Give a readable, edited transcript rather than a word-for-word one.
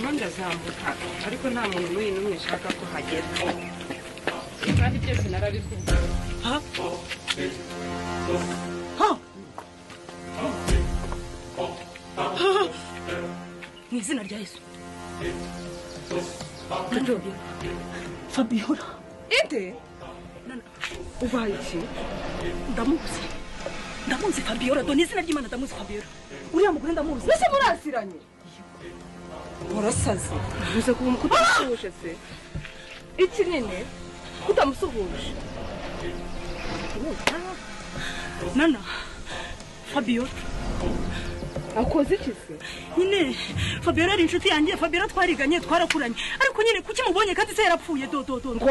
Mwanda zambuka ariko nta muntu n'umwe ushaka ko hagera. Kandi byose narabikubwiye. Ha? Ha? Ni izina rya Yesu. Fabiola. Inde? Ubaye iki? Ndamuzi Fabiola, doni izina ry'Imana ndamuzi Fabiola. Uriya mugore ndamuzi. Nese murasiranye? Urasaze. Uze kuba umukutashuje se. Iki nene kutamusuhuje. Nana. Fabiola. Akoze iki se? Nyine Fabiola ari inshuti yanjye, Fabiola twariganye twarakuranye. Ariko nyine kuki mubonye kandi se yarapfuye do. Ngo?